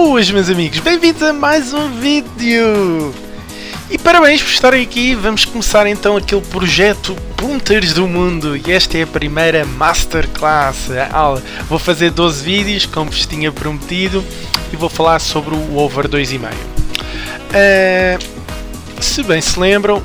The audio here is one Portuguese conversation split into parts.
Boas, meus amigos, bem-vindos a mais um vídeo! E parabéns por estarem aqui. Vamos começar então aquele projeto Punters do Mundo. E esta é a primeira Masterclass. Vou fazer 12 vídeos, como vos tinha prometido, e vou falar sobre o over 2,5. Se bem se lembram,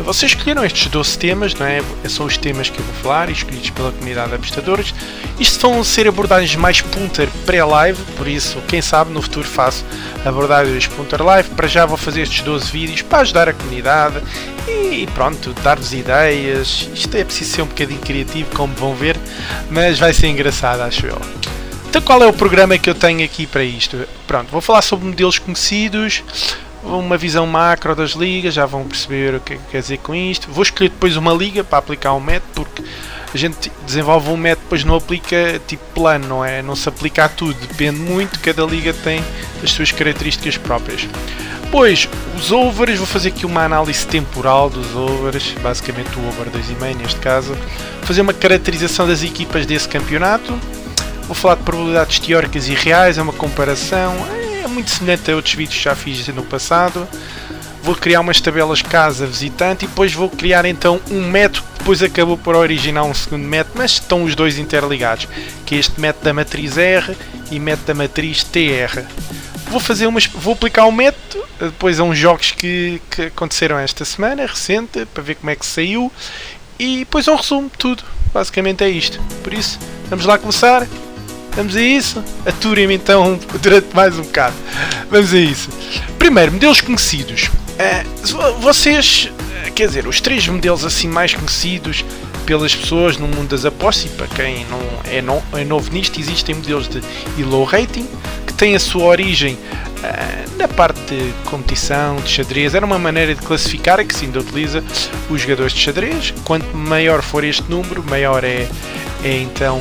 vocês escolheram estes 12 temas, não é? São os temas que eu vou falar, escolhidos pela comunidade de apostadores. Isto vão ser abordagens mais punter pré-live, por isso, quem sabe, no futuro faço abordagens punter live. Para já vou fazer estes 12 vídeos para ajudar a comunidade e pronto, dar-vos ideias. Isto é preciso ser um bocadinho criativo, como vão ver, mas vai ser engraçado, acho eu. Então, qual é o programa que eu tenho aqui para isto? Pronto, vou falar sobre modelos conhecidos, uma visão macro das ligas, já vão perceber o que quer dizer com isto. Vou escolher depois uma liga para aplicar um método, porque a gente desenvolve um método, depois não aplica tipo plano, não é? Não se aplica a tudo, depende muito, cada liga tem as suas características próprias. Depois, os overs, vou fazer aqui uma análise temporal dos overs, basicamente o over 2,5 neste caso. Fazer uma caracterização das equipas desse campeonato. Vou falar de probabilidades teóricas e reais, é uma comparação. É muito semelhante a outros vídeos que já fiz no passado. Vou criar umas tabelas casa-visitante e depois vou criar então um método que depois acabou por originar um segundo método, mas estão os dois interligados, que é este método da matriz R e método da matriz TR. Vou aplicar um método depois a uns jogos que aconteceram esta semana, recente, para ver como é que saiu, e depois um resumo de tudo. Basicamente é isto. Por isso, vamos lá começar. Vamos a isso? Aturem-me então durante mais um bocado. Vamos a isso. Primeiro, modelos conhecidos. Vocês, quer dizer, os três modelos assim mais conhecidos pelas pessoas no mundo das apostas, e para quem não é novo nisto, existem modelos de low rating, que têm a sua origem na parte de competição, de xadrez. Era uma maneira de classificar que se ainda utiliza os jogadores de xadrez. Quanto maior for este número, maior então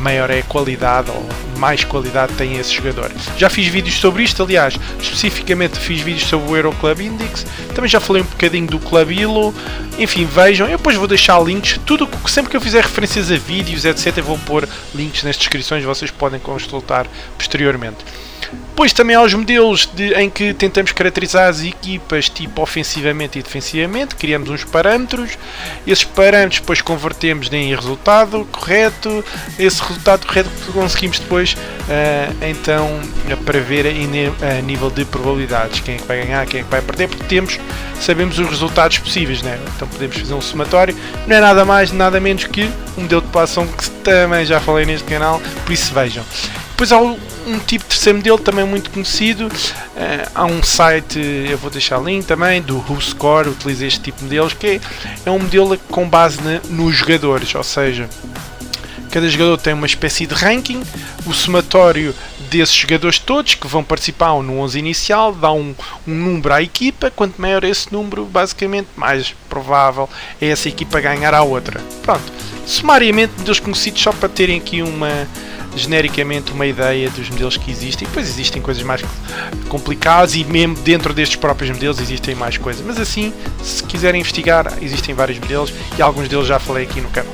maior é a qualidade, ou mais qualidade tem esse jogador. Já fiz vídeos sobre isto, aliás, especificamente fiz vídeos sobre o Euro Club Index, também já falei um bocadinho do Club Elo. Enfim, vejam, eu depois vou deixar links, sempre que eu fizer referências a vídeos, etc, vou pôr links nas descrições, vocês podem consultar posteriormente. Depois também há os modelos em que tentamos caracterizar as equipas tipo ofensivamente e defensivamente, criamos uns parâmetros, esses parâmetros depois convertemos em resultado correto, esse resultado correto conseguimos depois então prever a nível de probabilidades, quem é que vai ganhar, quem é que vai perder, porque sabemos os resultados possíveis, né? Então podemos fazer um somatório, não é nada mais, nada menos que um modelo de população que também já falei neste canal, por isso vejam. Depois há um tipo de terceiro modelo também muito conhecido, há um site, eu vou deixar o link também, do WhoScore, utiliza este tipo de modelos, que é um modelo com base nos jogadores, ou seja, cada jogador tem uma espécie de ranking, o somatório desses jogadores todos que vão participar no 11 inicial dá um número à equipa, quanto maior esse número, basicamente, mais provável é essa equipa ganhar à outra. Pronto, sumariamente modelos conhecidos só para terem aqui genericamente uma ideia dos modelos que existem. Depois existem coisas mais complicadas e mesmo dentro destes próprios modelos existem mais coisas, mas assim, se quiserem investigar, existem vários modelos e alguns deles já falei aqui no canal.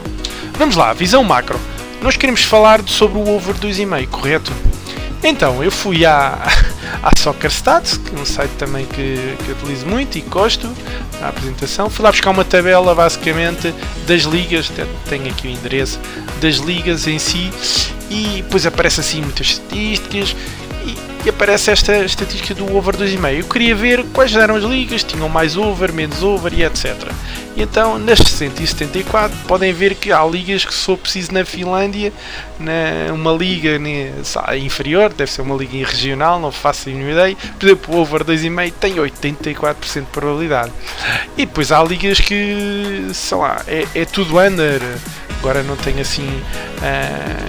Vamos lá, visão macro. Nós queremos falar sobre o over 2,5, correto? Então, eu fui à SoccerStats, que é um site também que eu utilizo muito e gosto, a apresentação. Fui lá buscar uma tabela, basicamente, das ligas, tenho aqui o endereço, das ligas em si, e depois aparece assim muitas estatísticas, e aparece esta estatística do over 2,5. Eu queria ver quais eram as ligas, tinham mais over, menos over e etc. E então, nas 174, podem ver que há ligas que, se for preciso, na Finlândia, uma liga inferior, deve ser uma liga regional, não faço a mínima ideia. Por exemplo, o over 2,5 tem 84% de probabilidade. E depois há ligas que, sei lá, é tudo under. Agora não tenho assim,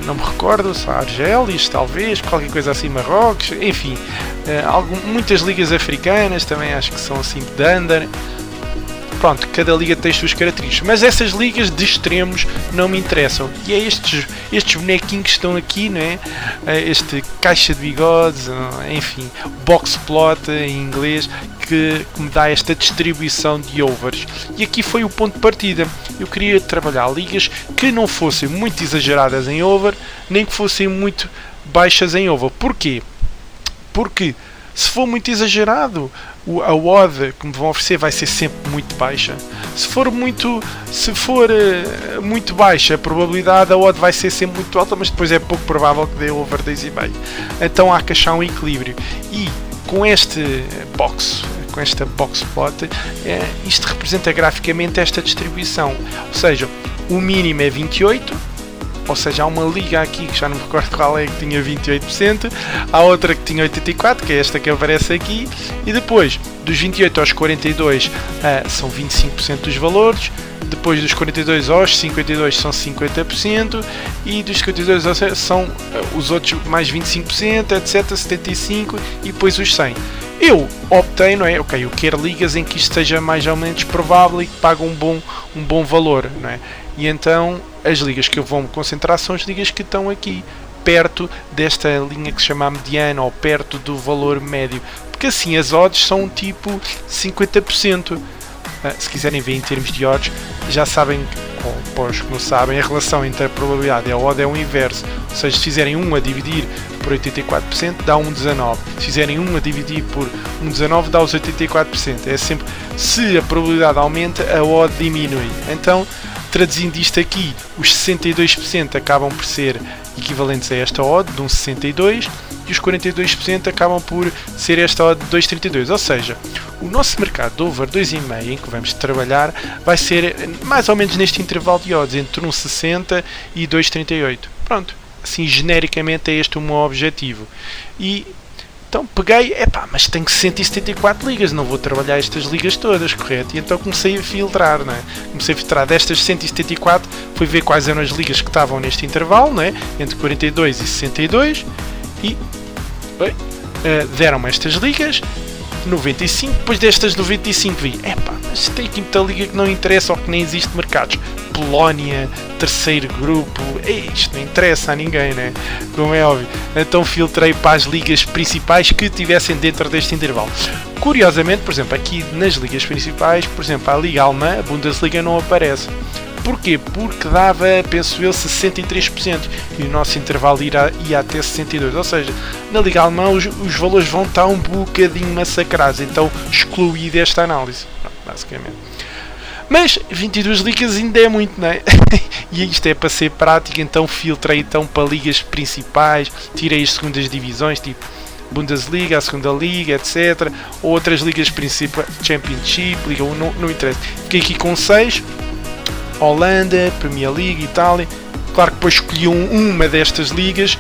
não me recordo, só Argelis, talvez, qualquer coisa assim, Marrocos, enfim, muitas ligas africanas também acho que são assim de under. Pronto, cada liga tem as suas características, mas essas ligas de extremos não me interessam. E é estes bonequinhos que estão aqui, não é? Este caixa de bigodes, enfim, box plot em inglês, que me dá esta distribuição de overs. E aqui foi o ponto de partida. Eu queria trabalhar ligas que não fossem muito exageradas em over, nem que fossem muito baixas em over. Porquê? Porque se for muito exagerado, a odd que me vão oferecer vai ser sempre muito baixa. Se for muito baixa, a probabilidade da odd vai ser sempre muito alta, mas depois é pouco provável que dê over 2,5. Então há que achar um equilíbrio. E com esta box plot, isto representa graficamente esta distribuição. Ou seja, o mínimo é 28%. Ou seja, há uma liga aqui que já não me recordo qual é, que tinha 28%, há outra que tinha 84%, que é esta que aparece aqui, e depois dos 28 aos 42 são 25% dos valores, depois dos 42 aos 52 são 50%, e dos 52 aos são os outros mais 25%, etc, 75%, e depois os 100%. Eu optei, não é? Ok, eu quero ligas em que isto seja mais ou menos provável e que pague um bom valor, não é? E então as ligas que eu vou me concentrar são as ligas que estão aqui, perto desta linha que se chama mediana, ou perto do valor médio, porque assim as odds são tipo 50%. Se quiserem ver em termos de odds, já sabem, ou para os que não sabem, a relação entre a probabilidade e a odd é o inverso. Ou seja, se fizerem 1 a dividir por 84% dá 1,19. Se fizerem 1 a dividir por 1,19 dá os 84%. É sempre, se a probabilidade aumenta, a odd diminui. Então, traduzindo isto aqui, os 62% acabam por ser equivalentes a esta odd de 1,62 e os 42% acabam por ser esta odd de 2,32. Ou seja, o nosso mercado de over 2,5 em que vamos trabalhar vai ser mais ou menos neste intervalo de odds, entre 1,60 e 2,38. Pronto, assim genericamente é este o meu objetivo. E então peguei, mas tenho 174 ligas, não vou trabalhar estas ligas todas, correto? E então comecei a filtrar, não é? Comecei a filtrar destas 174, fui ver quais eram as ligas que estavam neste intervalo, não é? Entre 42 e 62, e deram-me estas ligas, 95, depois destas 95 vi, mas tem aqui muita liga que não interessa ou que nem existe mercados. Polónia, terceiro grupo, isto não interessa a ninguém, né? Como é óbvio. Então filtrei para as ligas principais que estivessem dentro deste intervalo. Curiosamente, por exemplo, aqui nas ligas principais, por exemplo, a Liga Alemã, a Bundesliga não aparece. Porquê? Porque dava, penso eu, 63% e o nosso intervalo ia até 62%. Ou seja, na Liga Alemã os valores vão estar um bocadinho massacrados. Então excluí desta análise, basicamente. Mas 22 ligas ainda é muito, não é? E isto é para ser prático, então filtrei para ligas principais, tirei as segundas divisões, tipo Bundesliga, a segunda liga, etc. Ou outras ligas principais, Championship, Liga 1, não interessa. Fiquei aqui com 6, Holanda, Premier League, Itália. Claro que depois escolhi uma destas ligas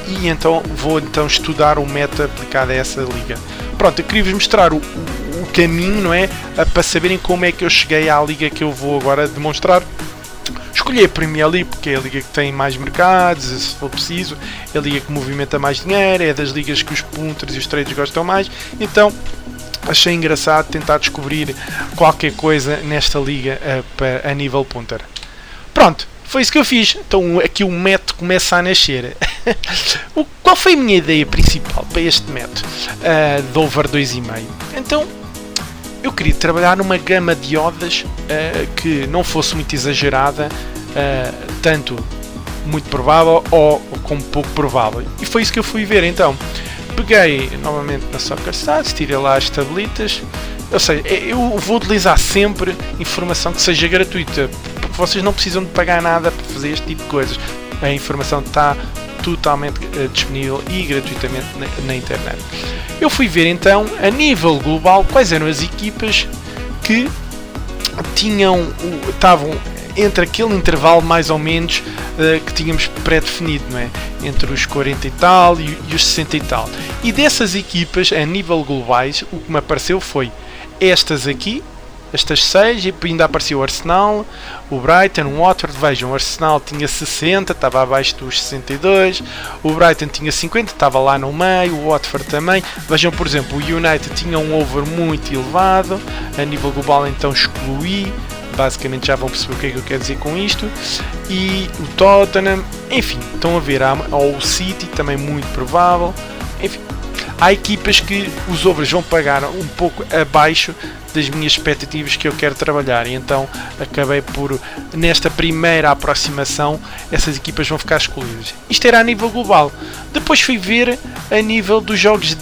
e então vou estudar o método aplicado a essa liga. Pronto, eu queria-vos mostrar o caminho, não é? Para saberem como é que eu cheguei à liga que eu vou agora demonstrar. Escolhi a Premier League porque é a liga que tem mais mercados, se for preciso, é a liga que movimenta mais dinheiro, é das ligas que os punters e os traders gostam mais. Então achei engraçado tentar descobrir qualquer coisa nesta liga a nível punter. Pronto, foi isso que eu fiz. Então aqui o método começa a nascer. Qual foi a minha ideia principal para este método de over 2,5? Então eu queria trabalhar numa gama de odds que não fosse muito exagerada, tanto muito provável ou como pouco provável. E foi isso que eu fui ver. Então peguei novamente na SoccerStats, tirei lá as tablitas. Ou seja, eu vou utilizar sempre informação que seja gratuita, porque vocês não precisam de pagar nada para fazer este tipo de coisas. A informação está totalmente disponível e gratuitamente na internet. Eu fui ver então, a nível global, quais eram as equipas que estavam entre aquele intervalo mais ou menos que tínhamos pré-definido, não é? Entre os 40 e tal e os 60 e tal. E dessas equipas, a nível globais, o que me apareceu foi estas aqui, estas 6, e ainda apareceu o Arsenal, o Brighton, o Watford. Vejam, o Arsenal tinha 60, estava abaixo dos 62, o Brighton tinha 50, estava lá no meio, o Watford também. Vejam, por exemplo, o United tinha um over muito elevado, a nível global então excluí, basicamente já vão perceber o que é que eu quero dizer com isto, e o Tottenham, enfim, estão a ver, o City também muito provável, enfim. Há equipas que os overs vão pagar um pouco abaixo das minhas expectativas que eu quero trabalhar, e então acabei por, nesta primeira aproximação, essas equipas vão ficar excluídas. Isto era a nível global. Depois fui ver a nível dos jogos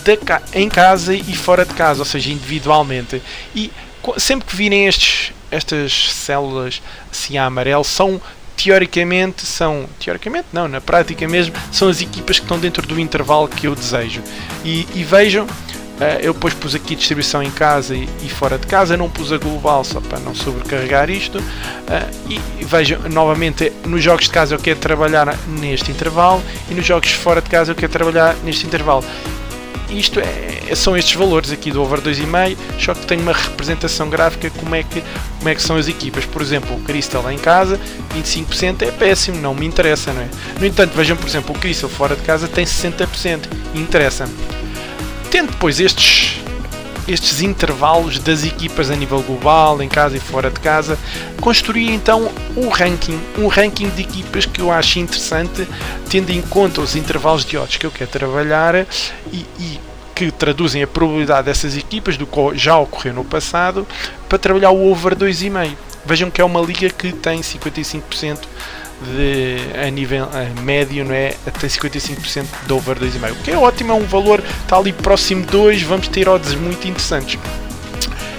em casa e fora de casa, ou seja, individualmente, e sempre que virem estas células assim a amarelo, teoricamente não, na prática mesmo, são as equipas que estão dentro do intervalo que eu desejo. E vejam, eu depois pus aqui distribuição em casa e fora de casa, não pus a global só para não sobrecarregar isto. E vejam, novamente, nos jogos de casa eu quero trabalhar neste intervalo e nos jogos fora de casa eu quero trabalhar neste intervalo. Isto são estes valores aqui do over 2,5, só que tem uma representação gráfica como é que são as equipas. Por exemplo, o Crystal em casa, 25% é péssimo, não me interessa, não é? No entanto, vejam, por exemplo, o Crystal fora de casa tem 60%, e interessa-me. Tendo depois estes intervalos das equipas a nível global, em casa e fora de casa, construí então um ranking de equipas que eu acho interessante, tendo em conta os intervalos de odds que eu quero trabalhar e que traduzem a probabilidade dessas equipas do que já ocorreu no passado, para trabalhar o over 2,5. Vejam que é uma liga que tem 55% a nível médio, não é? Tem 55% de over 2,5, o que é ótimo, é um valor, está ali próximo de 2, vamos ter odds muito interessantes.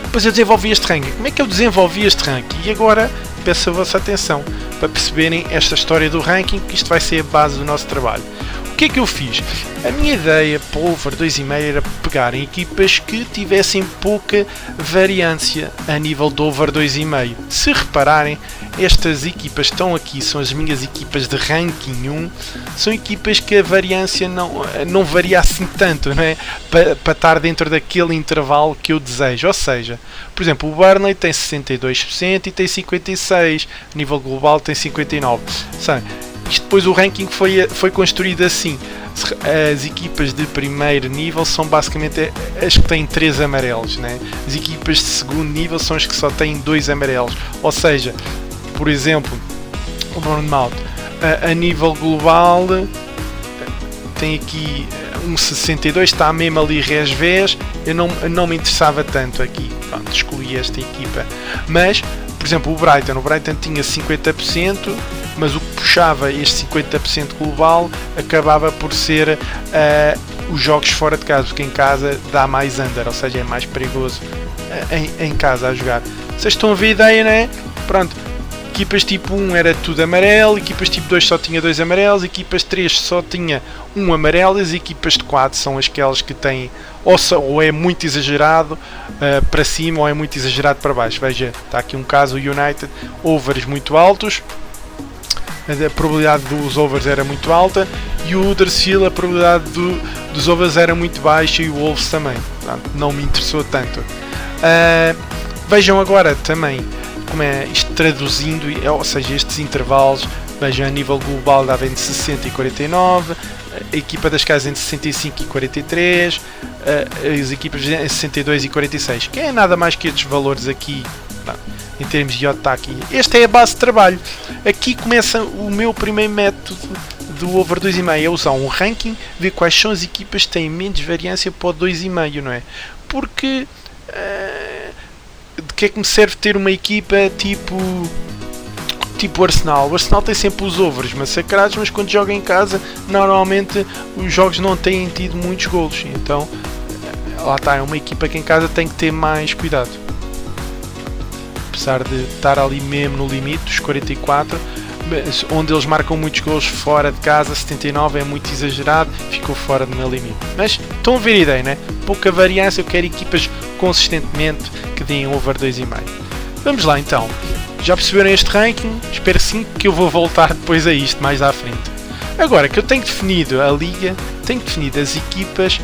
Depois eu desenvolvi este ranking. Como é que eu desenvolvi este ranking? E agora peço a vossa atenção para perceberem esta história do ranking, que isto vai ser a base do nosso trabalho. O que é que eu fiz? A minha ideia para o over 2,5 era pegar em equipas que tivessem pouca variância a nível do over 2,5. Se repararem, estas equipas que estão aqui são as minhas equipas de ranking 1, são equipas que a variância não varia assim tanto, não é? Para estar dentro daquele intervalo que eu desejo. Ou seja, por exemplo, o Burnley tem 62% e tem 56%, a nível global tem 59%. Isto depois o ranking foi construído assim. As equipas de primeiro nível são basicamente as que têm 3 amarelos, né? As equipas de segundo nível são as que só têm 2 amarelos. Ou seja, por exemplo, o Bournemouth a nível global tem aqui um 62, está mesmo ali resvés. Eu não me interessava tanto aqui. Pronto, escolhi esta equipa. Mas, por exemplo, o Brighton tinha 50%, mas o que puxava este 50% global acabava por ser os jogos fora de casa, porque em casa dá mais under, ou seja, é mais perigoso em casa a jogar. Vocês estão a ver a ideia, não é? Pronto, equipas tipo 1 era tudo amarelo, equipas tipo 2 só tinha 2 amarelos, equipas 3 só tinha 1 amarelo, e as equipas de 4 são aquelas que têm ou é muito exagerado para cima ou é muito exagerado para baixo. Veja, está aqui um caso, o United, overs muito altos, a probabilidade dos overs era muito alta, e o Huddersfield a probabilidade dos overs era muito baixa, e o Wolves também. Portanto, não me interessou tanto. Vejam agora também como é isto traduzindo, ou seja, estes intervalos. Vejam, a nível global dava entre 60 e 49, a equipa das casas entre 65 e 43, as equipas entre 62 e 46, que é nada mais que estes valores aqui. Em termos de ataque, esta é a base de trabalho. Aqui começa o meu primeiro método do over 2,5, é usar um ranking, ver quais são as equipas que têm menos variância para o 2,5, não é? Porque de que é que me serve ter uma equipa tipo o Arsenal? O Arsenal tem sempre os overs massacrados, mas quando joga em casa, normalmente os jogos não têm tido muitos golos. Então, lá está, é uma equipa que em casa tem que ter mais cuidado. Apesar de estar ali mesmo no limite dos 44, onde eles marcam muitos gols fora de casa, 79 é muito exagerado, ficou fora do meu limite. Mas estão a ver a ideia, né? Pouca variância, eu quero equipas consistentemente que deem over 2,5. Vamos lá então. Já perceberam este ranking? Espero sim, que eu vou voltar depois a isto mais à frente. Agora que eu tenho definido a liga, tenho definido as equipas,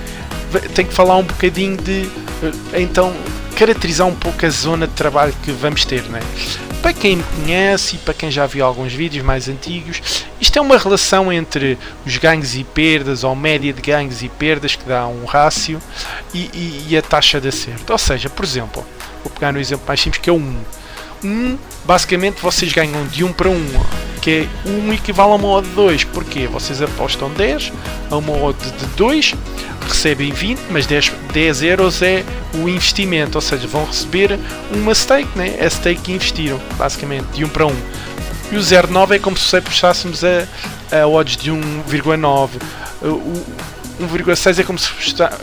tenho que falar um bocadinho de então caracterizar um pouco a zona de trabalho que vamos ter, né? Para quem me conhece e para quem já viu alguns vídeos mais antigos, isto é uma relação entre os ganhos e perdas, ou média de ganhos e perdas, que dá um rácio, e a taxa de acerto. Ou seja, por exemplo, vou pegar no exemplo mais simples, que é o 1. basicamente vocês ganham de 1 para 1, que é 1 equivale a uma odd de 2, porque vocês apostam 10, a uma odd de 2, recebem 20, mas 10 euros é o investimento, ou seja, vão receber uma stake, né? A stake que investiram, basicamente, de 1 para 1. E o 0,9 é como se apostássemos a odds de 1,9. O 1,6 é como se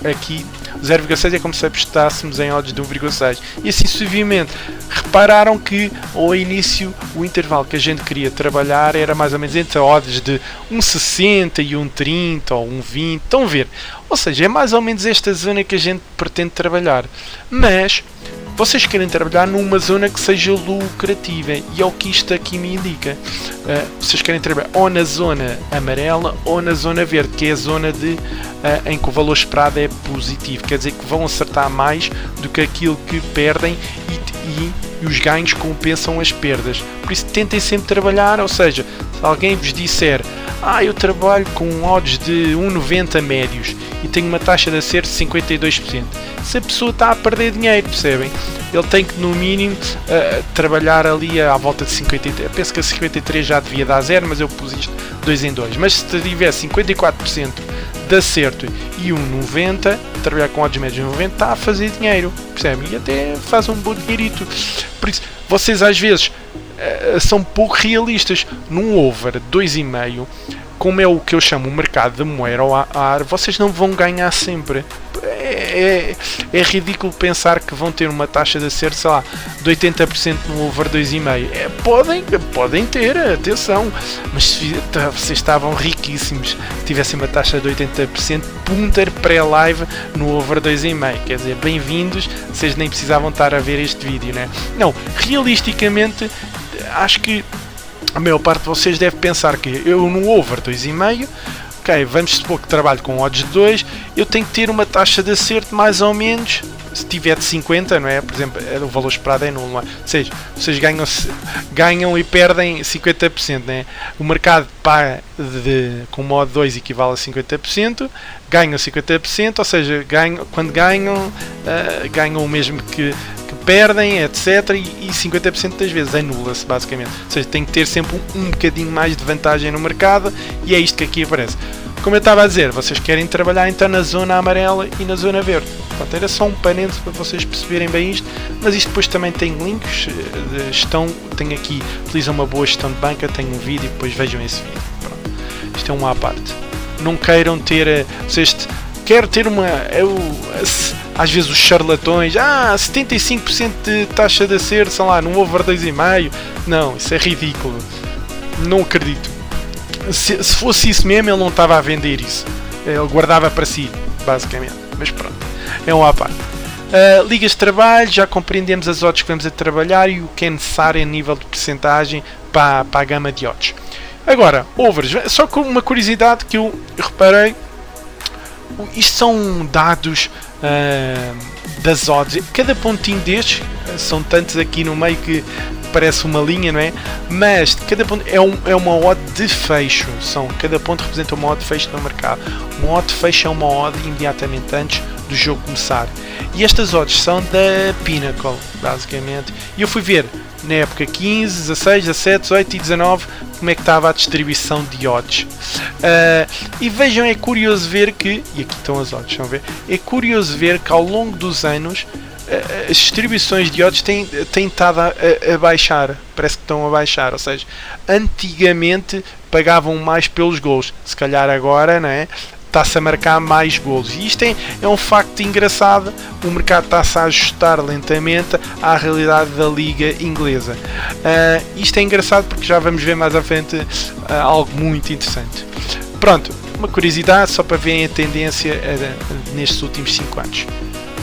aqui 0,6 é como se apostássemos em odds de 1,6 e assim sucessivamente. Repararam que ao início o intervalo que a gente queria trabalhar era mais ou menos entre odds de 1,60 e 1,30 ou 1,20, estão a ver? Ou seja, é mais ou menos esta zona que a gente pretende trabalhar, mas vocês querem trabalhar numa zona que seja lucrativa e é o que isto aqui me indica. Vocês querem trabalhar ou na zona amarela ou na zona verde, que é a zona em que o valor esperado é positivo, quer dizer que vão acertar mais do que aquilo que perdem e os ganhos compensam as perdas. Por isso tentem sempre trabalhar, ou seja, se alguém vos disser eu trabalho com odds de 1,90 médios e tenho uma taxa de acerto de 52%, se a pessoa está a perder dinheiro, percebem? Ele tem que no mínimo trabalhar ali à volta de 53%, penso que a 53% já devia dar 0, mas eu pus isto 2 em 2, mas se tiver 54% de acerto e 1,90, trabalhar com odds médios de 90 está a fazer dinheiro, percebem? E até faz um bom dinheirito. Por isso, vocês às vezes são pouco realistas. Num over 2,5, como é o que eu chamo o mercado de moer ao ar, vocês não vão ganhar sempre. É ridículo pensar que vão ter uma taxa de acerto, sei lá, de 80% no over 2,5. Podem ter, atenção, mas se vocês estavam riquíssimos se tivessem uma taxa de 80% punter pré-live no over 2,5. Quer dizer, bem-vindos, vocês nem precisavam estar a ver este vídeo, né? Não, realisticamente, acho que a maior parte de vocês deve pensar que eu no over 2,5, ok, vamos supor que trabalho com odds de 2, eu tenho que ter uma taxa de acerto mais ou menos, se tiver de 50, não é? Por exemplo, o valor esperado é nulo, não é? Ou seja, vocês ganham e perdem 50%, não é? O mercado com uma odd 2 equivale a 50%, ganham 50%, ou seja, quando ganham o mesmo que perdem, etc. E 50% das vezes anula-se, basicamente. Ou seja, tem que ter sempre um bocadinho mais de vantagem no mercado e é isto que aqui aparece. Como eu estava a dizer, vocês querem trabalhar então na zona amarela e na zona verde. Pronto, era só um parênteses para vocês perceberem bem isto, mas isto depois também tem links de gestão, tem aqui, utilizam uma boa gestão de banca, tem um vídeo e depois vejam esse vídeo. Pronto. Isto é uma à parte. Não queiram ter, quero ter às vezes os charlatões, 75% de taxa de acerto, sei lá, num over 2,5, não, isso é ridículo, não acredito. Se fosse isso mesmo, ele não estava a vender isso, ele guardava para si, basicamente, mas pronto, é uma à parte. Ligas de trabalho, já compreendemos as odds que vamos a trabalhar e o que é necessário a nível de percentagem para a gama de odds. Agora, overs, só com uma curiosidade que eu reparei, isto são dados das odds, cada pontinho destes, são tantos aqui no meio que parece uma linha, não é? Mas cada ponto é uma odd de fecho, cada ponto representa uma odd de fecho no mercado. Uma odd de fecho é uma odd imediatamente antes do jogo começar. E estas odds são da Pinnacle, basicamente. E eu fui ver na época 15, 16, 17, 18 e 19 como é que estava a distribuição de odds. E vejam, é curioso ver que, e aqui estão as odds, estão a ver? É curioso ver que ao longo dos anos as distribuições de odds têm estado a baixar, parece que estão a baixar, ou seja, antigamente pagavam mais pelos gols, se calhar agora, não é? Está-se a marcar mais golos. E isto é um facto engraçado. O mercado está-se a ajustar lentamente à realidade da liga inglesa. Isto é engraçado porque já vamos ver mais à frente algo muito interessante. Pronto, uma curiosidade só para verem a tendência nestes últimos 5 anos.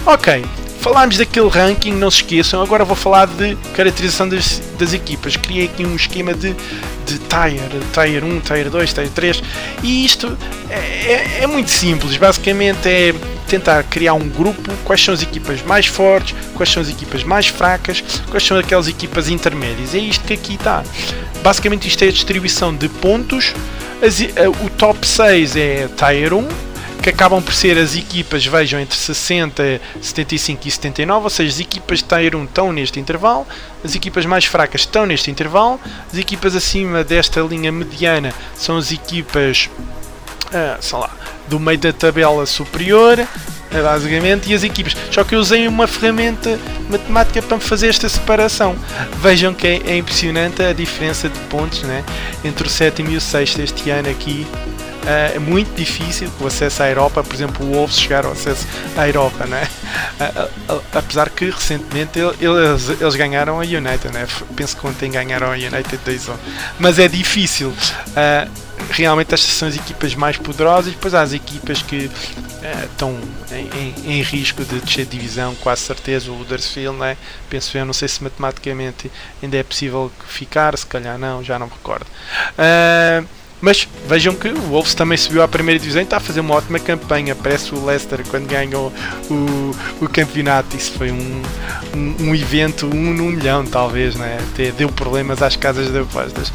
Ok, falámos daquele ranking, não se esqueçam. Agora vou falar de caracterização das equipas. Criei aqui um esquema de Tier 1, Tier 2, Tier 3, e isto é muito simples. Basicamente é tentar criar um grupo, quais são as equipas mais fortes, quais são as equipas mais fracas, quais são aquelas equipas intermédias. É isto que aqui está. Basicamente isto é a distribuição de pontos. O top 6 é Tier 1, que acabam por ser as equipas, vejam, entre 60, 75 e 79, ou seja, as equipas de Tier 1 estão neste intervalo, as equipas mais fracas estão neste intervalo, as equipas acima desta linha mediana são as equipas, sei lá, do meio da tabela superior, basicamente, e as equipas. Só que eu usei uma ferramenta matemática para fazer esta separação. Vejam que é impressionante a diferença de pontos, né, entre o sétimo e o sexto este ano aqui. É muito difícil o acesso à Europa, por exemplo, o Wolves chegar ao acesso à Europa, né? Apesar que recentemente eles ganharam a United, né? Penso que ontem ganharam a United 2-1, mas é difícil. Realmente estas são as equipas mais poderosas, e depois há as equipas que estão em risco de descer de divisão, quase certeza. O Huddersfield, né? Penso eu, não sei se matematicamente ainda é possível ficar, se calhar não, já não me recordo. Mas vejam que o Wolves também subiu à primeira divisão e está a fazer uma ótima campanha. Parece o Leicester quando ganhou o campeonato. Isso foi um evento 1 num milhão, talvez, né? Até deu problemas às casas de apostas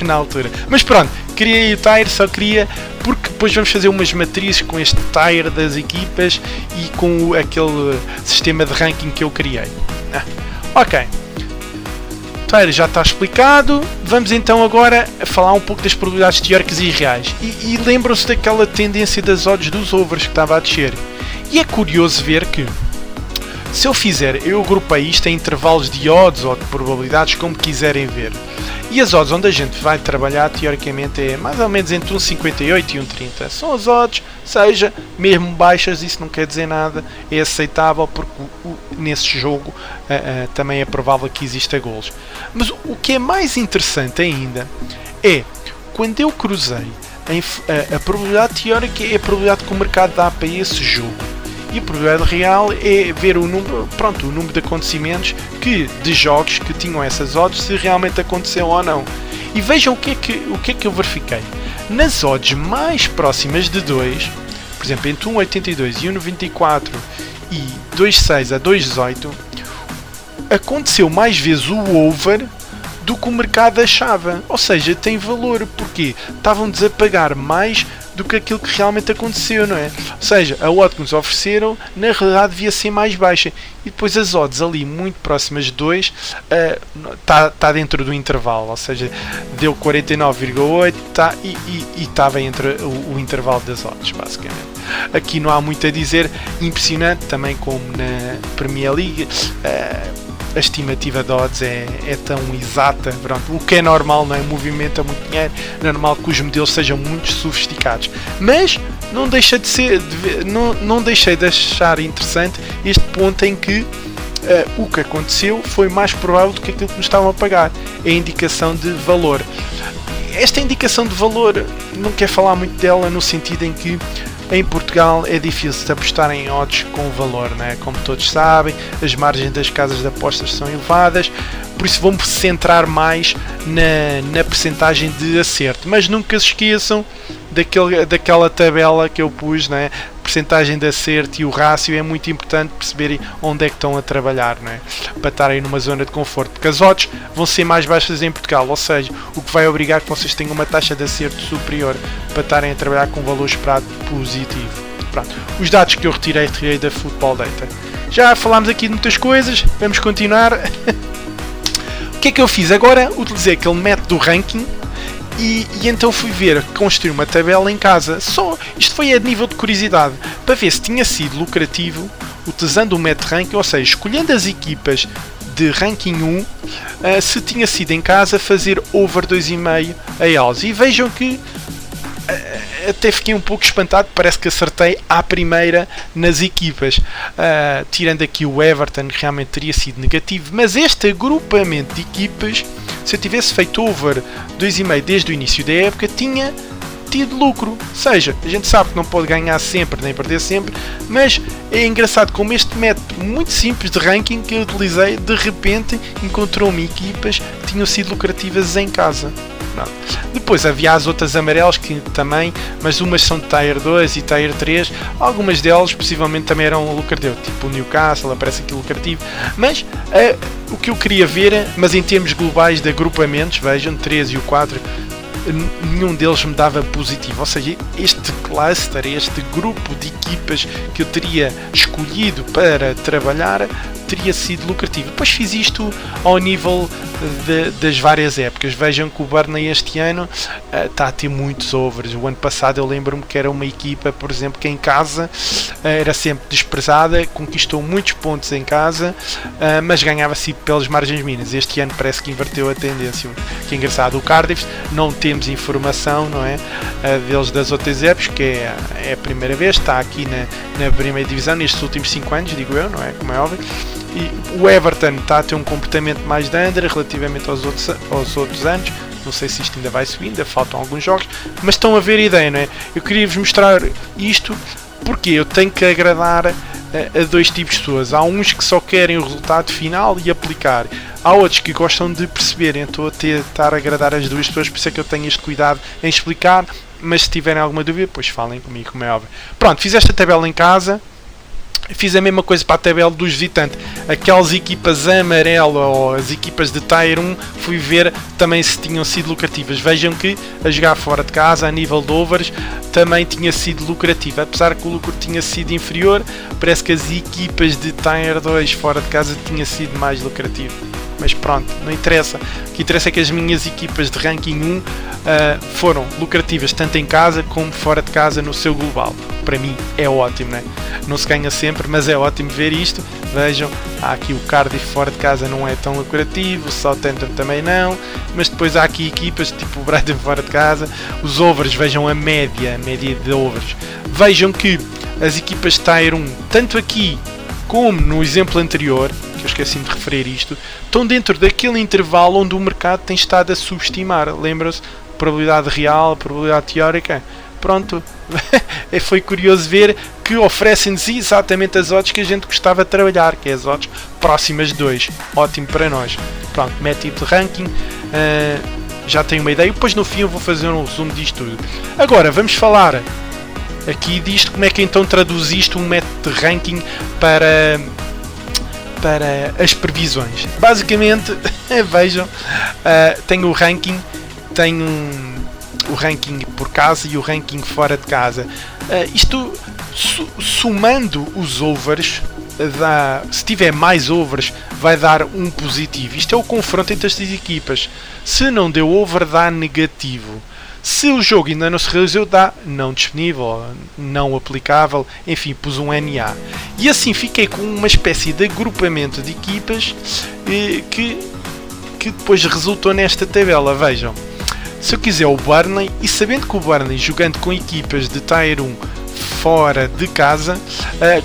na altura. Mas pronto, queria o Tier, só queria, porque depois vamos fazer umas matrizes com este Tier das equipas e com aquele sistema de ranking que eu criei. Ok. Já está explicado. Vamos então agora a falar um pouco das probabilidades teóricas e reais. E lembram-se daquela tendência das odds dos overs que estava a descer. E é curioso ver que, se eu fizer, eu agrupei isto em intervalos de odds ou de probabilidades, como quiserem ver. E as odds onde a gente vai trabalhar, teoricamente, é mais ou menos entre 1,58 e 1,30. São as odds, seja, mesmo baixas, isso não quer dizer nada, é aceitável, porque nesse jogo também é provável que exista golos. Mas o que é mais interessante ainda é, quando eu cruzei a probabilidade teórica, é a probabilidade que o mercado dá para esse jogo. E a probabilidade real é ver o número de acontecimentos de jogos que tinham essas odds, se realmente aconteceu ou não. E vejam o que é que eu verifiquei. Nas odds mais próximas de 2, por exemplo, entre 1,82 e 1,94 e 2,6 a 2,18, aconteceu mais vezes o over do que o mercado achava. Ou seja, tem valor, porque estavam-nos a pagar mais do que aquilo que realmente aconteceu, não é? Ou seja, a odd que nos ofereceram, na realidade, devia ser mais baixa. E depois as odds ali, muito próximas de 2, está dentro do intervalo. Ou seja, deu 49,8 e estava entre o intervalo das odds, basicamente. Aqui não há muito a dizer. Impressionante, também como na Premier League. A estimativa de odds é tão exata, pronto, o que é normal, não é? Movimenta muito dinheiro, é normal que os modelos sejam muito sofisticados, mas não deixa de ser, não deixei de achar interessante este ponto em que o que aconteceu foi mais provável do que aquilo que nos estavam a pagar. É a indicação de valor. Esta indicação de valor, não quero falar muito dela no sentido em que em Portugal é difícil de apostar em odds com valor, né? Como todos sabem, as margens das casas de apostas são elevadas, por isso vamos centrar mais na percentagem de acerto. Mas nunca se esqueçam daquela tabela que eu pus, né? Percentagem de acerto e o rácio, é muito importante perceberem onde é que estão a trabalhar, né? Para estarem numa zona de conforto, porque as odds vão ser mais baixas em Portugal, ou seja, o que vai obrigar que vocês tenham uma taxa de acerto superior para estarem a trabalhar com um valor esperado positivo. Pronto. Os dados que eu retirei da Football Data. Já falámos aqui de muitas coisas, vamos continuar. O que é que eu fiz? Agora utilizei aquele método do ranking e então fui construir uma tabela em casa. Isto foi a nível de curiosidade, para ver se tinha sido lucrativo utilizando o método ranking, ou seja, escolhendo as equipas de ranking 1, se tinha sido em casa fazer over 2,5 a elas. E vejam que até fiquei um pouco espantado, parece que acertei à primeira nas equipas, tirando aqui o Everton, que realmente teria sido negativo, mas este agrupamento de equipas, se eu tivesse feito over 2,5 desde o início da época, tinha tido lucro. Ou seja, a gente sabe que não pode ganhar sempre nem perder sempre, mas é engraçado como este método muito simples de ranking que eu utilizei, de repente encontrou-me equipas que tinham sido lucrativas em casa. Não. Depois havia as outras amarelas que também, mas umas são de Tier 2 e Tier 3, algumas delas possivelmente também eram lucrativas, tipo o Newcastle, aparece aqui lucrativo, mas o que eu queria ver, mas em termos globais de agrupamentos, vejam, 3 e o 4 nenhum deles me dava positivo. Ou seja, este cluster, este grupo de equipas que eu teria escolhido para trabalhar teria sido lucrativo. Depois fiz isto ao nível das várias épocas. Vejam que o Burnley este ano está a ter muitos overs. O ano passado eu lembro-me que era uma equipa, por exemplo, que em casa era sempre desprezada, conquistou muitos pontos em casa, mas ganhava-se pelas margens mínimas. Este ano parece que inverteu a tendência. Que é engraçado. O Cardiff não temos informação, não é, deles das outras épocas, que é a primeira vez, está aqui na primeira divisão nestes últimos 5 anos, digo eu, não é, como é óbvio. E o Everton está a ter um comportamento mais de under relativamente aos outros anos. Não sei se isto ainda vai subir, ainda faltam alguns jogos, mas estão a ver a ideia, não é? Eu queria-vos mostrar isto porque eu tenho que agradar a dois tipos de pessoas. Há uns que só querem o resultado final e aplicar. Há outros que gostam de perceber. Estou a tentar agradar as duas pessoas, por isso é que eu tenho este cuidado em explicar. Mas se tiverem alguma dúvida, depois falem comigo, como é óbvio. Pronto, fiz esta tabela em casa. Fiz a mesma coisa para a tabela dos visitantes. Aquelas equipas amarela ou as equipas de Tier 1, fui ver também se tinham sido lucrativas. Vejam que a jogar fora de casa, a nível de overs, também tinha sido lucrativa. Apesar que o lucro tinha sido inferior, parece que as equipas de Tier 2 fora de casa tinha sido mais lucrativo. Mas pronto, não interessa. O que interessa é que as minhas equipas de ranking 1 foram lucrativas tanto em casa como fora de casa no seu global. Para mim é ótimo, não é? Não se ganha sempre, mas é ótimo ver isto. Vejam, há aqui o Cardiff fora de casa não é tão lucrativo, o Southampton também não, mas depois há aqui equipas tipo o Brighton fora de casa. Os overs, vejam a média de overs. Vejam que as equipas de Tier 1, tanto aqui como no exemplo anterior, que eu esqueci de referir isto, estão dentro daquele intervalo onde o mercado tem estado a subestimar. Lembram-se? Probabilidade real, probabilidade teórica. Pronto, foi curioso ver que oferecem-nos exatamente as odds que a gente gostava de trabalhar, que é as odds próximas de 2. Ótimo para nós. Pronto, método de ranking, já tenho uma ideia. Depois no fim eu vou fazer um resumo disto tudo. Agora vamos falar aqui disto, como é que então traduz isto, um método de ranking para as previsões. Basicamente, vejam, tenho o ranking, o ranking por casa e o ranking fora de casa. Isto somando os overs, se tiver mais overs, vai dar um positivo. Isto é o confronto entre estas equipas. Se não deu over, dá negativo. Se o jogo ainda não se realizou, dá não disponível, não aplicável, enfim, pus um NA. E assim fiquei com uma espécie de agrupamento de equipas que depois resultou nesta tabela. Vejam, se eu quiser o Burnley, e sabendo que o Burnley jogando com equipas de Tier 1 fora de casa,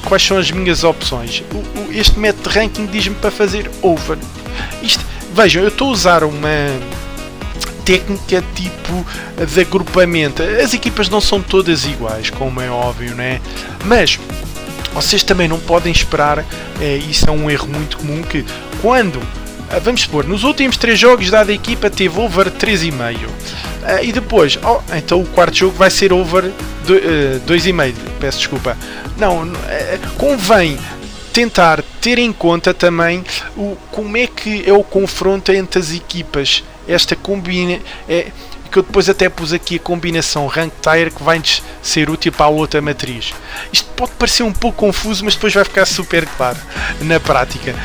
quais são as minhas opções? Este método de ranking diz-me para fazer over. Vejam, eu estou a usar uma técnica tipo de agrupamento. As equipas não são todas iguais, como é óbvio, não é? Mas vocês também não podem esperar, isso é um erro muito comum, que quando, vamos supor, nos últimos 3 jogos dada equipa teve over 3,5 e depois, então o quarto jogo vai ser over 2,5, peço desculpa. Não, convém tentar ter em conta também como é que é o confronto entre as equipas. Esta combina que eu depois até pus aqui a combinação rank tier, que vai ser útil para a outra matriz. Isto pode parecer um pouco confuso, mas depois vai ficar super claro na prática.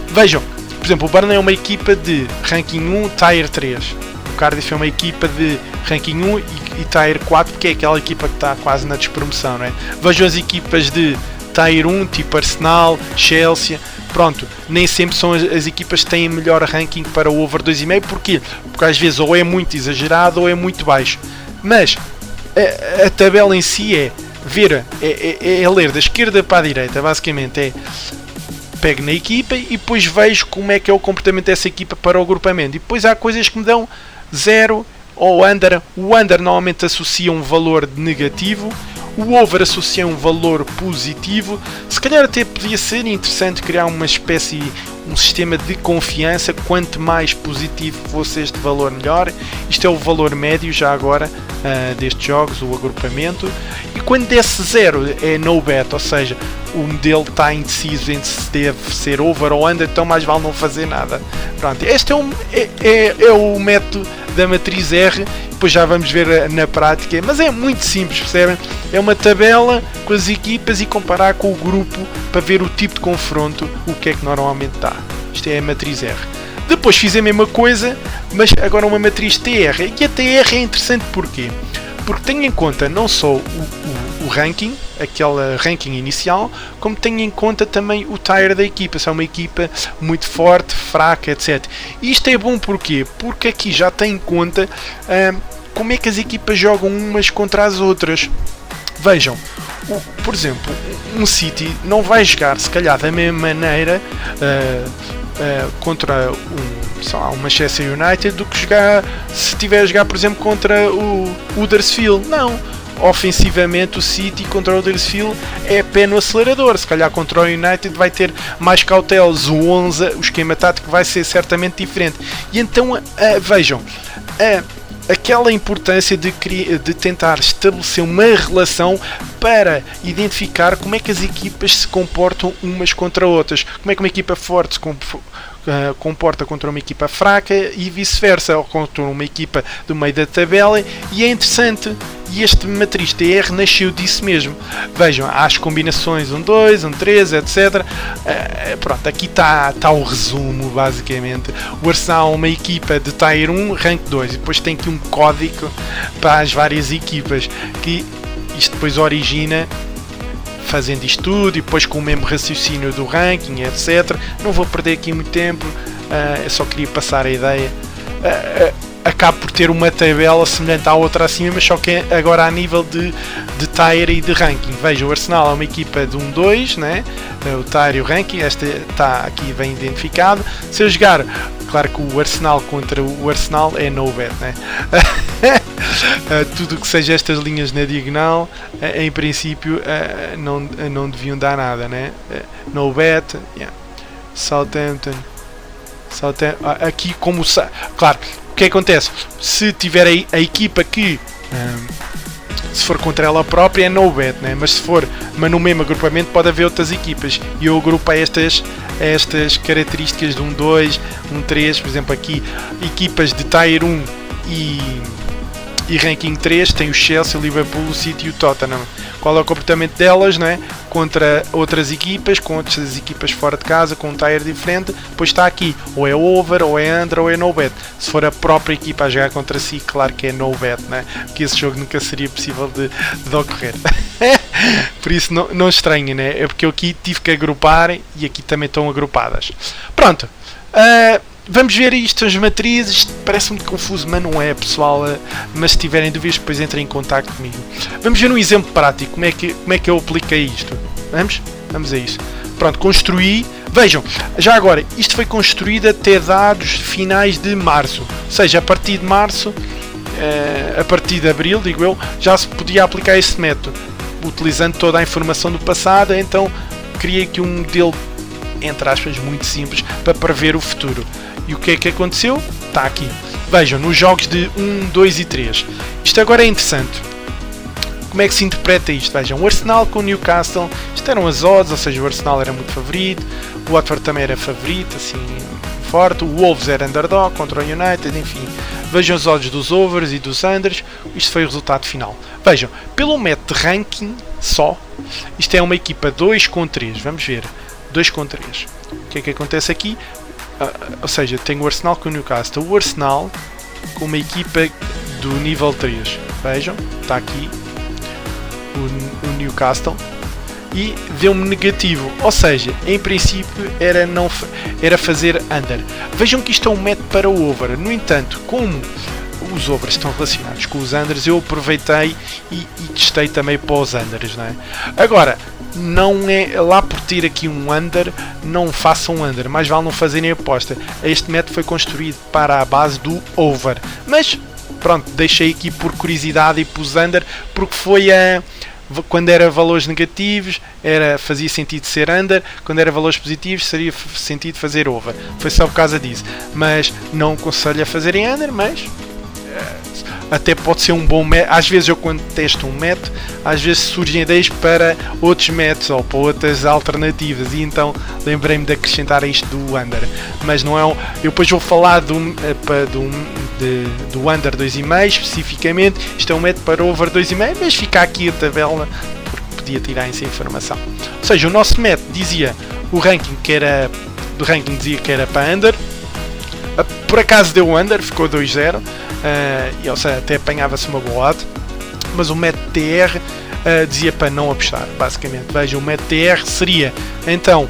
Vejam, por exemplo, o Burnley é uma equipa de ranking 1 tier 3. O Cardiff é uma equipa de ranking 1 e tier 4, porque é aquela equipa que está quase na despromoção, não é? Vejam as equipas de Tier 1, tipo Arsenal, Chelsea. Pronto, nem sempre são as equipas que têm melhor ranking para o over 2,5. Porquê? Porque às vezes ou é muito exagerado ou é muito baixo. Mas a tabela em si é ver, é ler da esquerda para a direita. Basicamente pego na equipa e depois vejo como é que é o comportamento dessa equipa para o agrupamento. E depois há coisas que me dão 0 ou under. O under normalmente associa um valor negativo, o over associa um valor positivo. Se calhar até podia ser interessante criar uma espécie, um sistema de confiança. Quanto mais positivo fosse este valor, melhor. Isto é o valor médio já agora destes jogos, o agrupamento. E quando desse 0 é no bet, ou seja, o modelo está indeciso entre se deve ser over ou under, então mais vale não fazer nada. Pronto, este é o método da matriz R, depois já vamos ver na prática, mas é muito simples, percebem? É uma tabela com as equipas e comparar com o grupo para ver o tipo de confronto, o que é que normalmente dá. Isto é a matriz R. Depois fiz a mesma coisa, mas agora uma matriz TR, e a TR é interessante porquê? Porque tem em conta não só o ranking, aquele ranking inicial, como tem em conta também o tire da equipa, se é uma equipa muito forte, fraca, etc. E isto é bom porquê? Porque aqui já tem em conta como é que as equipas jogam umas contra as outras. Vejam, por exemplo, um City não vai jogar se calhar da mesma maneira contra um Manchester United do que jogar se estiver a jogar, por exemplo, contra o Huddersfield. Não, ofensivamente o City contra o Huddersfield é pé no acelerador. Se calhar contra o United vai ter mais cautelas, o 11, o esquema tático vai ser certamente diferente. E então vejam, aquela importância de tentar estabelecer uma relação para identificar como é que as equipas se comportam umas contra outras, como é que uma equipa forte se comporta contra uma equipa fraca e vice-versa, ou contra uma equipa do meio da tabela. E é interessante, e este matriz TR nasceu disso mesmo. Vejam, há as combinações 1-2, 1-3, etc. Pronto, aqui está o resumo, basicamente. O Arsenal é uma equipa de Tier 1, Rank 2, e depois tem aqui um código para as várias equipas, que isto depois origina fazendo isto tudo, e depois com o mesmo raciocínio do ranking, etc. Não vou perder aqui muito tempo, eu só queria passar a ideia. Acaba por ter uma tabela semelhante à outra acima, mas só que agora a nível de tier e de ranking. Veja, o Arsenal é uma equipa de 1-2, né? O tier e o ranking, esta está aqui bem identificado. Se eu jogar, claro que o Arsenal contra o Arsenal é no bet, né? Tudo que seja estas linhas na diagonal, em princípio não deviam dar nada, né? No bet, yeah. Southampton, aqui como claro, o que acontece? Se tiver a equipa que se for contra ela própria é no bet, né? Mas se for, mas no mesmo agrupamento pode haver outras equipas, e eu agrupo estas características de 1-2, 1-3, por exemplo aqui equipas de Tier 1 e ranking 3 tem o Chelsea, o Liverpool, o City e o Tottenham. Qual é o comportamento delas, não é? Contra outras equipas, com outras equipas fora de casa, com um tier diferente, depois está aqui, ou é over, ou é under, ou é no bet. Se for a própria equipa a jogar contra si, claro que é no bet, né? Porque esse jogo nunca seria possível de ocorrer. Por isso não estranhe, né? É porque eu aqui tive que agrupar e aqui também estão agrupadas. Pronto. Vamos ver isto, as matrizes. Isto parece muito confuso, mas não é, pessoal. Mas se tiverem dúvidas, depois entrem em contacto comigo. Vamos ver um exemplo prático, como é que eu apliquei isto. Vamos a isso. Pronto, construí. Vejam, já agora, isto foi construído até dados finais de março. Ou seja, a partir de março, a partir de abril, digo eu, já se podia aplicar este método, utilizando toda a informação do passado. Então, criei aqui um modelo, entre aspas, muito simples para prever o futuro. E o que é que aconteceu? Está aqui. Vejam, nos jogos de 1, 2 e 3. Isto agora é interessante. Como é que se interpreta isto? Vejam, o Arsenal com o Newcastle, isto eram as odds, ou seja, o Arsenal era muito favorito, o Watford também era favorito, assim, forte, o Wolves era underdog contra o United, enfim. Vejam as odds dos overs e dos unders, isto foi o resultado final. Vejam, pelo método de ranking só, isto é uma equipa 2 com 3, vamos ver. 2 com 3. O que é que acontece aqui? Ou seja, tem o Arsenal com o Newcastle. O Arsenal com uma equipa do nível 3. Vejam, está aqui o Newcastle. E deu-me negativo. Ou seja, em princípio era fazer under. Vejam que isto é um método para o over. No entanto, como os overs estão relacionados com os unders, eu aproveitei e testei também para os unders, não é? Agora, não é lá por ter aqui um under, não façam um under, mais vale não fazerem aposta. Este método foi construído para a base do over, mas pronto, deixei aqui por curiosidade e pus under, porque foi quando era valores negativos fazia sentido ser under, quando era valores positivos faria sentido fazer over, foi só por causa disso. Mas não aconselho a fazerem under, mas até pode ser um bom método. Às vezes eu, quando testo um método, às vezes surgem ideias para outros métodos ou para outras alternativas, e então lembrei-me de acrescentar isto do under. Mas não é eu depois vou falar do under 2,5 especificamente. Isto é um método para over 2,5, mas fica aqui a tabela porque podia tirar essa informação. Ou seja, o nosso método dizia o ranking dizia que era para under. Por acaso deu under, ficou 2-0, e ou seja, até apanhava-se uma boa odd, mas o método TR dizia para não apostar, basicamente. Veja, o método TR seria então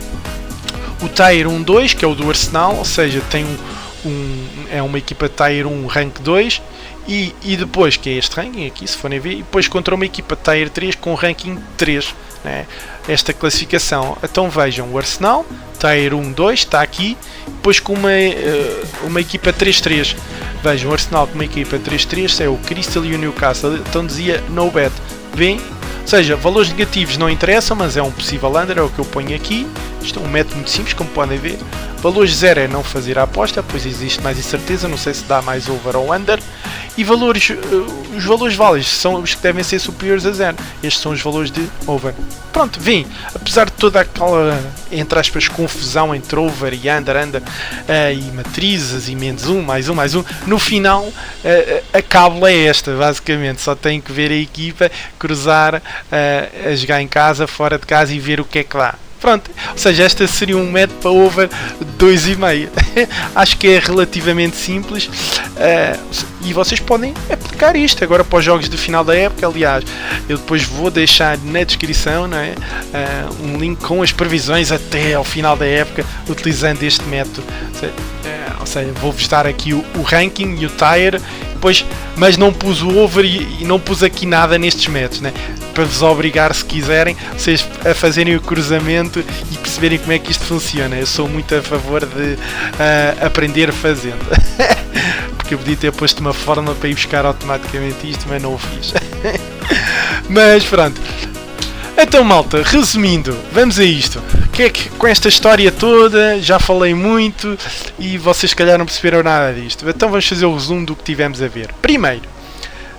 o Tier 1-2, que é o do Arsenal, ou seja, tem é uma equipa Tier 1 Rank 2, e depois, que é este ranking aqui, se forem ver, e depois contra uma equipa Tier 3 com ranking 3, né? Esta classificação. Então vejam, o Arsenal, Tier 1-2, está aqui, depois com uma equipa 3-3. Vejam, o Arsenal com uma equipa 3-3 é o Crystal e o Newcastle, então dizia no bet. Bem, ou seja, valores negativos não interessam, mas é um possível under, é o que eu ponho aqui. Isto é um método muito simples, como podem ver. Valores 0 é não fazer a aposta, pois existe mais incerteza, não sei se dá mais over ou under. E os valores válidos são os que devem ser superiores a 0. Estes são os valores de over. Pronto, vim. Apesar de toda aquela, entre aspas, confusão entre over e under, e matrizes e menos um, mais um, no final a cábula é esta, basicamente. Só tem que ver a equipa, cruzar, a jogar em casa, fora de casa e ver o que é que dá. Pronto, ou seja, esta seria um método para over 2,5. Acho que é relativamente simples, e vocês podem aplicar isto agora para os jogos de final da época. Aliás, eu depois vou deixar na descrição, não é, um link com as previsões até ao final da época utilizando este método. Ou seja, vou-vos dar aqui o ranking e o tier, depois, mas não pus o over e não pus aqui nada nestes métodos, né? Para vos obrigar, se quiserem, vocês a fazerem o cruzamento e perceberem como é que isto funciona. Eu sou muito a favor de aprender fazendo. Porque eu podia ter posto uma fórmula para ir buscar automaticamente isto, mas não o fiz. Mas pronto. Então, malta, resumindo, vamos a isto. Que é que com esta história toda já falei muito e vocês se calhar não perceberam nada disto. Então vamos fazer o resumo do que tivemos a ver. Primeiro,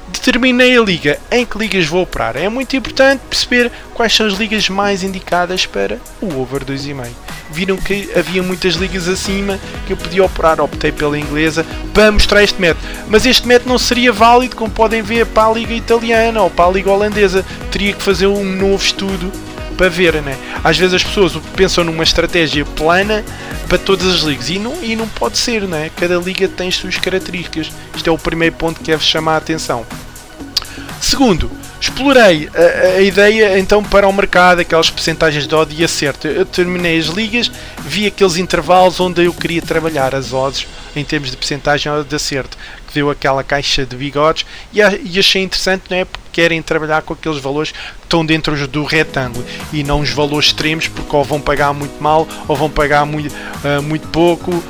determinei a liga, em que ligas vou operar. É muito importante perceber quais são as ligas mais indicadas para o over 2,5. Viram que havia muitas ligas acima que eu podia operar, optei pela inglesa para mostrar este método. Mas este método não seria válido, como podem ver, para a liga italiana ou para a liga holandesa. Teria que fazer um novo estudo para ver, né? Às vezes as pessoas pensam numa estratégia plana para todas as ligas e não pode ser, né? Cada liga tem as suas características. Isto é o primeiro ponto que deve chamar a atenção. Segundo, explorei a ideia então para o mercado, aquelas percentagens de odd e acerto. Eu terminei as ligas, vi aqueles intervalos onde eu queria trabalhar as odds em termos de percentagem de acerto, que deu aquela caixa de bigodes, e achei interessante, não é? Porque querem trabalhar com aqueles valores que estão dentro do retângulo e não os valores extremos, porque ou vão pagar muito mal ou vão pagar muito pouco,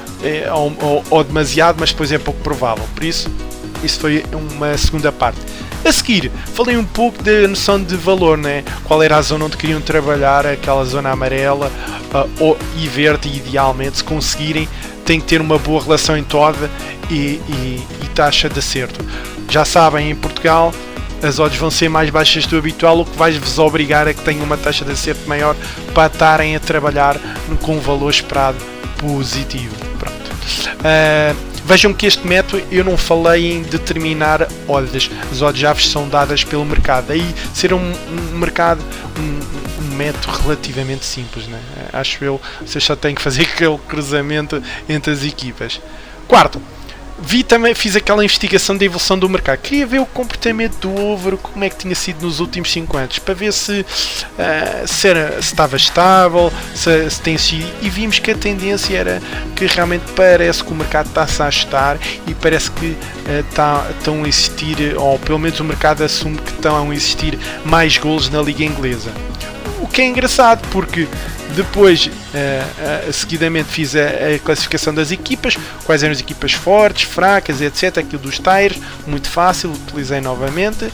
ou demasiado, mas depois é pouco provável. Por isso foi uma segunda parte. A seguir, falei um pouco da noção de valor, né? Qual era a zona onde queriam trabalhar, aquela zona amarela e verde, e idealmente, se conseguirem, tem que ter uma boa relação entre odd e taxa de acerto. Já sabem, em Portugal, as odds vão ser mais baixas do habitual, o que vai-vos obrigar a que tenham uma taxa de acerto maior para estarem a trabalhar com um valor esperado positivo. Pronto. Vejam que este método eu não falei em determinar odds. As odds já são dadas pelo mercado. Aí ser um mercado, um método relativamente simples, né? Acho eu. Vocês só têm que fazer aquele cruzamento entre as equipas. Quarto, fiz aquela investigação da evolução do mercado. Queria ver o comportamento do over, como é que tinha sido nos últimos 5 anos, para ver se estava estável, se tem sido, e vimos que a tendência era que realmente parece que o mercado está-se a ajustar e parece que estão a existir, ou pelo menos o mercado assume que estão a existir mais golos na Liga Inglesa. O que é engraçado, porque depois, seguidamente, fiz a classificação das equipas, quais eram as equipas fortes, fracas, etc. Aquilo dos tiers, muito fácil, utilizei novamente,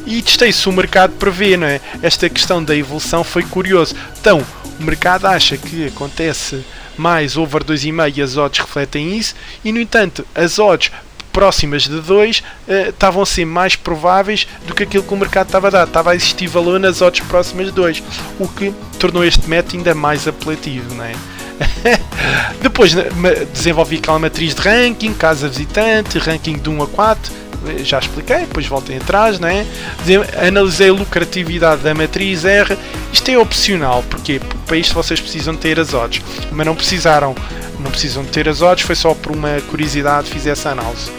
e testei se o mercado prevê, não é? Esta questão da evolução foi curioso. Então, o mercado acha que acontece mais over 2,5 e as odds refletem isso, e no entanto, as odds próximas de 2 estavam a ser mais prováveis do que aquilo que o mercado estava a dar. Estava a existir valor nas odds próximas de 2, o que tornou este método ainda mais apelativo, não é? Depois desenvolvi aquela matriz de ranking, casa visitante, ranking de 1 a 4, já expliquei, depois voltem atrás, não é? Analisei a lucratividade da matriz R. Isto é opcional, porquê? Porque para isto vocês precisam ter as odds, mas não precisam ter as odds, foi só por uma curiosidade fiz essa análise.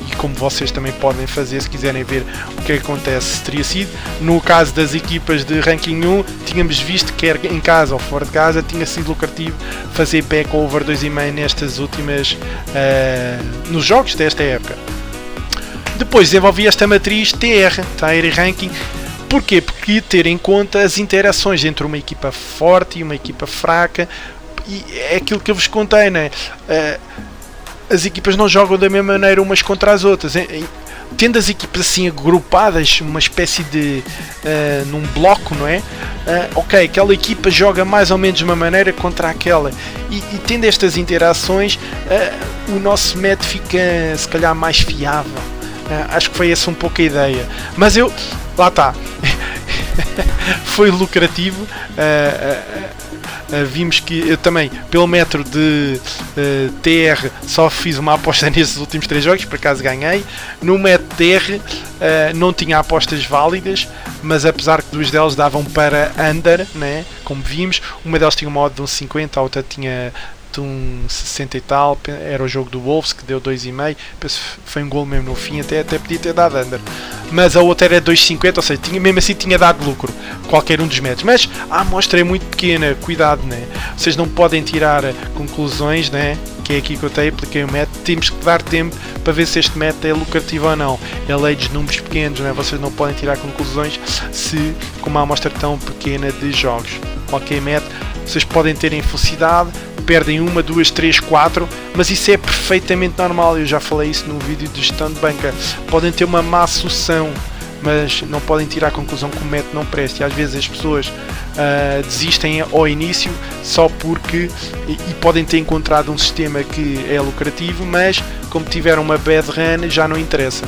E como vocês também podem fazer se quiserem ver o que acontece, teria sido, no caso das equipas de ranking 1, tínhamos visto que quer em casa ou fora de casa, tinha sido lucrativo fazer back over 2,5 nestas últimas, nos jogos desta época. Depois desenvolvi esta matriz TR, Tier Ranking. Porquê? Porque ter em conta as interações entre uma equipa forte e uma equipa fraca, e é aquilo que eu vos contei, não é? As equipas não jogam da mesma maneira umas contra as outras. Tendo as equipas assim agrupadas, uma espécie de num bloco, não é? Ok, aquela equipa joga mais ou menos de uma maneira contra aquela, e tendo estas interações, o nosso método fica se calhar mais fiável. Acho que foi essa um pouco a ideia, mas lá está. Foi lucrativo. Vimos que eu também, pelo metro de TR, só fiz uma aposta nesses últimos 3 jogos, por acaso ganhei. No método TR não tinha apostas válidas, mas apesar que 2 delas davam para under, né? Como vimos, uma delas tinha uma odd de 1,50, a outra tinha de 1,60 e tal, era o jogo do Wolves que deu 2,5, foi um gol mesmo no fim, até podia ter dado under, mas a outra era 2,50, ou seja, mesmo assim tinha dado lucro qualquer um dos métodos, mas a amostra é muito pequena, cuidado, né? Vocês não podem tirar conclusões, né? Que é aqui que eu apliquei o método, temos que dar tempo para ver se este método é lucrativo ou não. É lei dos números pequenos, né? Vocês não podem tirar conclusões com uma amostra tão pequena de jogos. Qualquer método, vocês podem ter infelicidade, perdem 1, 2, 3, 4, mas isso é perfeitamente normal. Eu já falei isso no vídeo de gestão de banca. Podem ter uma má sucessão, mas não podem tirar a conclusão que o método não presta. E às vezes as pessoas desistem ao início só porque e podem ter encontrado um sistema que é lucrativo, mas como tiveram uma bad run já não interessa.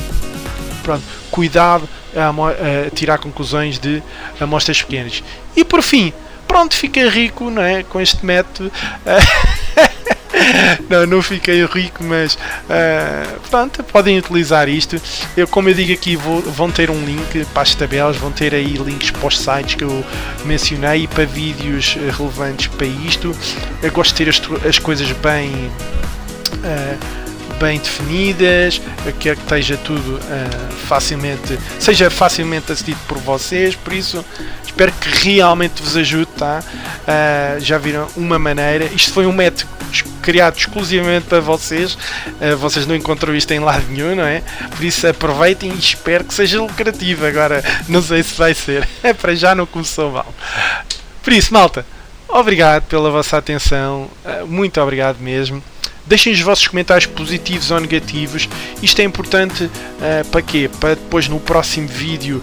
Pronto, cuidado a tirar conclusões de amostras pequenas. E por fim, pronto, fiquei rico, não é? Com este método. Não fiquei rico, mas pronto, podem utilizar isto. Como eu digo aqui, vão ter um link para as tabelas, vão ter aí links para os sites que eu mencionei e para vídeos relevantes para isto. Eu gosto de ter as coisas bem definidas, quero que esteja tudo seja facilmente acedido por vocês, por isso espero que realmente vos ajude, tá? Já viram uma maneira, isto foi um método criado exclusivamente para vocês, vocês não encontram isto em lado nenhum, não é? Por isso aproveitem e espero que seja lucrativo. Agora não sei se vai ser, para já não começou mal. Por isso, malta, obrigado pela vossa atenção, muito obrigado mesmo. Deixem os vossos comentários positivos ou negativos. Isto é importante para quê? Para depois no próximo vídeo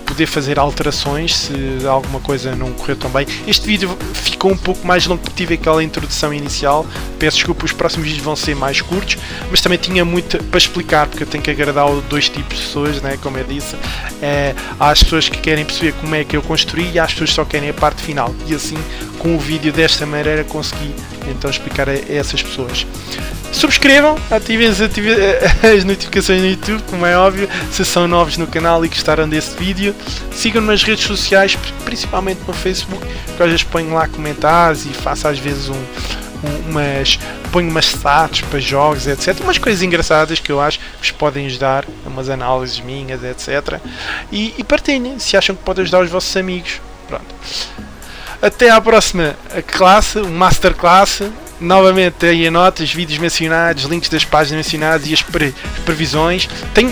poder fazer alterações se alguma coisa não correu tão bem. Este vídeo ficou um pouco mais longo porque tive aquela introdução inicial. Peço desculpa, os próximos vídeos vão ser mais curtos, mas também tinha muito para explicar porque eu tenho que agradar dois tipos de pessoas, né? Como eu disse. Há as pessoas que querem perceber como é que eu construí e há as pessoas que só querem a parte final. E assim, com o vídeo desta maneira, consegui então explicar a essas pessoas. Subscrevam, ativem as notificações no YouTube, como é óbvio, se são novos no canal e gostaram desse vídeo. Sigam-me nas redes sociais, principalmente no Facebook, que às vezes ponho lá comentários e faço às vezes ponho umas stats para jogos, etc. Umas coisas engraçadas que eu acho que vos podem ajudar, umas análises minhas, etc. E partilhem, se acham que pode ajudar os vossos amigos. Pronto. Até à próxima classe, masterclass. Novamente aí anotas, vídeos mencionados, links das páginas mencionadas e as previsões. Tem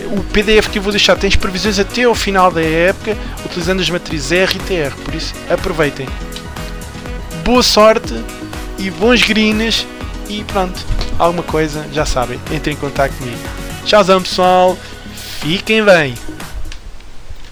o PDF que eu vou deixar, tem as previsões até ao final da época, utilizando as matrizes R e TR, por isso aproveitem. Boa sorte e bons greens e pronto, alguma coisa já sabem, entrem em contato comigo. Tchauzão pessoal, fiquem bem!